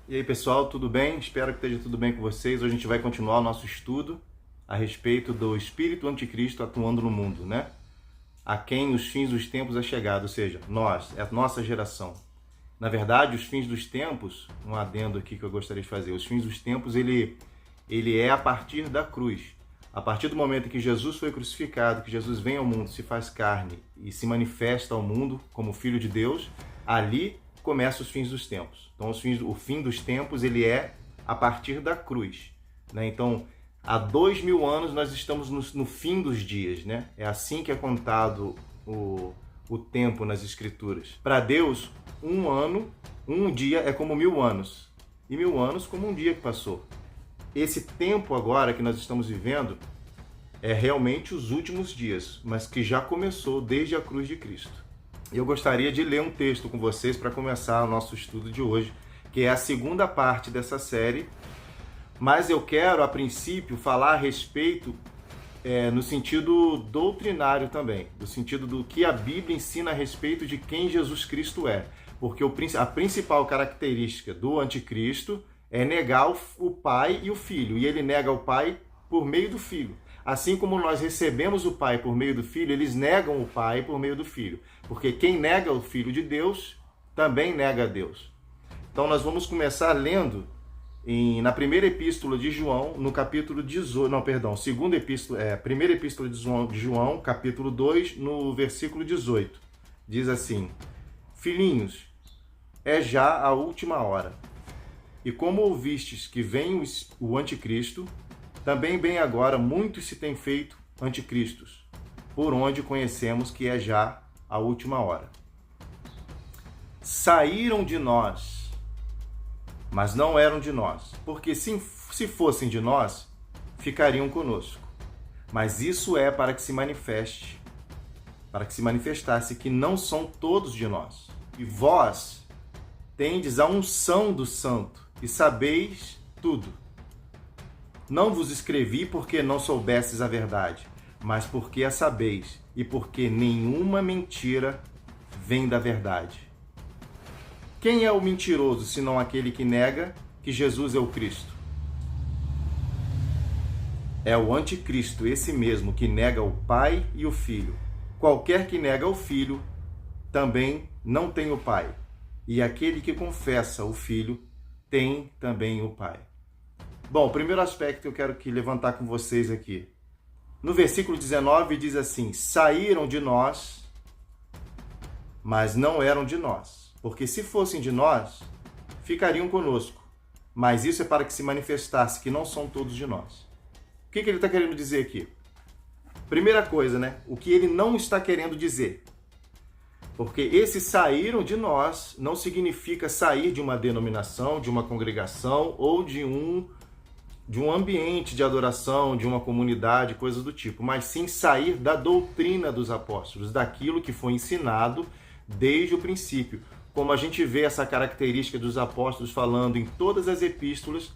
E aí pessoal, tudo bem? Espero que esteja tudo bem com vocês. Hoje a gente vai continuar o nosso estudo a respeito do espírito anticristo atuando no mundo, né? A quem os fins dos tempos é chegado, ou seja, nós, é a nossa geração. Na verdade, os fins dos tempos, um adendo aqui que eu gostaria de fazer, os fins dos tempos, ele é a partir da cruz. A partir do momento em que Jesus foi crucificado, que Jesus vem ao mundo, se faz carne e se manifesta ao mundo como Filho de Deus, ali começa os fins dos tempos. Então, o fim dos tempos, ele é a partir da cruz, né? Então, há 2000 anos nós estamos no fim dos dias, né? É assim que é contado o tempo nas Escrituras. Para Deus, um ano, um dia é como 1000 anos. E 1000 anos como um dia que passou. Esse tempo agora que nós estamos vivendo é realmente os últimos dias, mas que já começou desde a cruz de Cristo. Eu gostaria de ler um texto com vocês para começar o nosso estudo de hoje, que é a segunda parte dessa série, mas eu quero, a princípio, falar a respeito no sentido doutrinário também, no sentido do que a Bíblia ensina a respeito de quem Jesus Cristo é, porque a principal característica do anticristo é negar o Pai e o Filho, e ele nega o Pai por meio do Filho. Assim como nós recebemos o Pai por meio do Filho, eles negam o Pai por meio do Filho. Porque quem nega o Filho de Deus, também nega a Deus. Então nós vamos começar lendo na primeira epístola de João, no capítulo 18, primeira epístola de João, capítulo 2, no versículo 18. Diz assim: Filhinhos, é já a última hora. E como ouvistes que vem o anticristo, também bem agora muitos se têm feito anticristos, por onde conhecemos que é já a última hora. Saíram de nós, mas não eram de nós, porque se fossem de nós, ficariam conosco. Mas isso é para que se manifestasse que não são todos de nós. E vós tendes a unção do Santo, e sabeis tudo. Não vos escrevi porque não soubestes a verdade, mas porque a sabeis, e porque nenhuma mentira vem da verdade. Quem é o mentiroso, senão aquele que nega que Jesus é o Cristo? É o anticristo, esse mesmo, que nega o Pai e o Filho. Qualquer que nega o Filho, também não tem o Pai. E aquele que confessa o Filho, tem também o Pai. Bom, o primeiro aspecto que eu quero levantar com vocês aqui. No versículo 19 diz assim: saíram de nós, mas não eram de nós. Porque se fossem de nós, ficariam conosco. Mas isso é para que se manifestasse que não são todos de nós. O que ele está querendo dizer aqui? Primeira coisa, né? O que ele não está querendo dizer. Porque esses saíram de nós não significa sair de uma denominação, de uma congregação ou de um ambiente de adoração, de uma comunidade, coisas do tipo, mas sim sair da doutrina dos apóstolos, daquilo que foi ensinado desde o princípio. Como a gente vê essa característica dos apóstolos falando em todas as epístolas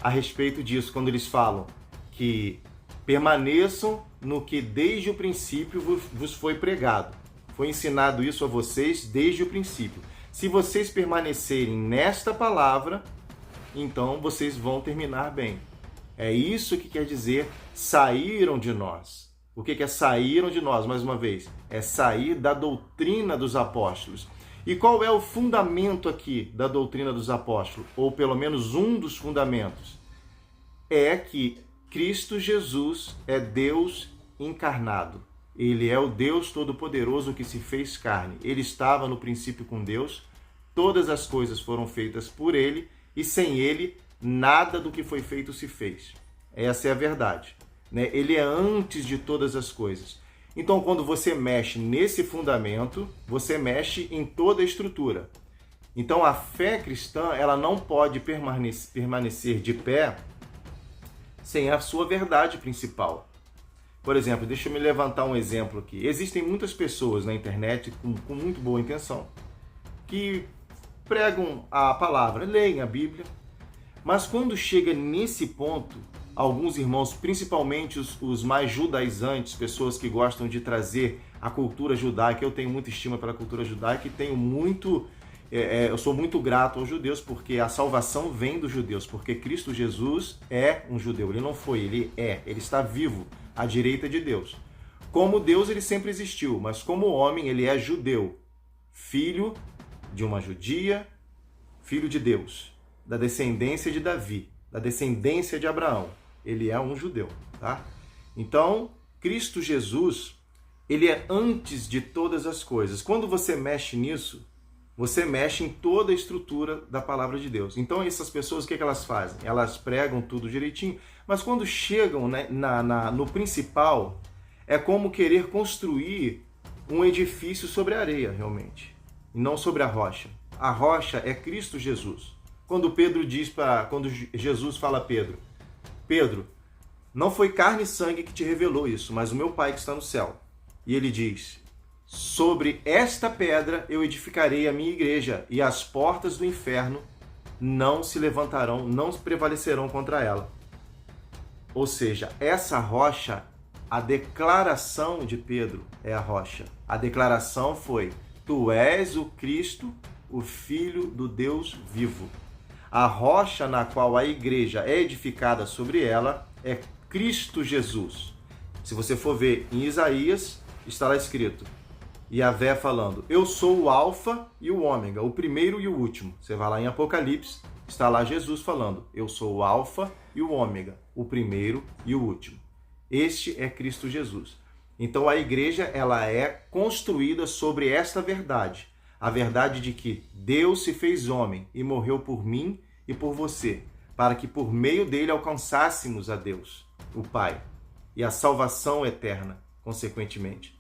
a respeito disso, quando eles falam que permaneçam no que desde o princípio vos foi pregado. Foi ensinado isso a vocês desde o princípio. Se vocês permanecerem nesta palavra, então vocês vão terminar bem. É isso que quer dizer saíram de nós. O que é saíram de nós, mais uma vez? É sair da doutrina dos apóstolos. E qual é o fundamento aqui da doutrina dos apóstolos? Ou pelo menos um dos fundamentos? É que Cristo Jesus é Deus encarnado. Ele é o Deus Todo-Poderoso que se fez carne. Ele estava no princípio com Deus. Todas as coisas foram feitas por ele. E sem ele, nada do que foi feito se fez. Essa é a verdade, né? Ele é antes de todas as coisas. Então, quando você mexe nesse fundamento, você mexe em toda a estrutura. Então, a fé cristã, ela não pode permanecer de pé sem a sua verdade principal. Por exemplo, deixa eu me levantar um exemplo aqui. Existem muitas pessoas na internet com muito boa intenção que pregam a palavra, leem a Bíblia, mas quando chega nesse ponto, alguns irmãos, principalmente os mais judaizantes, pessoas que gostam de trazer a cultura judaica, eu tenho muita estima pela cultura judaica e tenho muito eu sou muito grato aos judeus, porque a salvação vem dos judeus, porque Cristo Jesus é um judeu. Ele não foi, ele está vivo à direita de Deus. Como Deus, ele sempre existiu, mas como homem, ele é judeu, filho de uma judia, filho de Deus, da descendência de Davi, da descendência de Abraão. Ele é um judeu, tá? Então, Cristo Jesus, ele é antes de todas as coisas. Quando você mexe nisso, você mexe em toda a estrutura da palavra de Deus. Então, essas pessoas, o que elas fazem? Elas pregam tudo direitinho, mas quando chegam, né, no principal, é como querer construir um edifício sobre a areia, realmente, e não sobre a rocha. A rocha é Cristo Jesus. Quando Jesus fala a Pedro, Pedro, não foi carne e sangue que te revelou isso, mas o meu Pai que está no céu. E ele diz, sobre esta pedra eu edificarei a minha igreja, e as portas do inferno não se levantarão, não prevalecerão contra ela. Ou seja, essa rocha, a declaração de Pedro é a rocha. A declaração foi, tu és o Cristo, o Filho do Deus vivo. A rocha na qual a igreja é edificada sobre ela é Cristo Jesus. Se você for ver em Isaías, está lá escrito, Yahvé falando, eu sou o alfa e o ômega, o primeiro e o último. Você vai lá em Apocalipse, está lá Jesus falando, eu sou o alfa e o ômega, o primeiro e o último. Este é Cristo Jesus. Então a igreja, ela é construída sobre esta verdade, a verdade de que Deus se fez homem e morreu por mim e por você, para que por meio dele alcançássemos a Deus, o Pai, e a salvação eterna, consequentemente.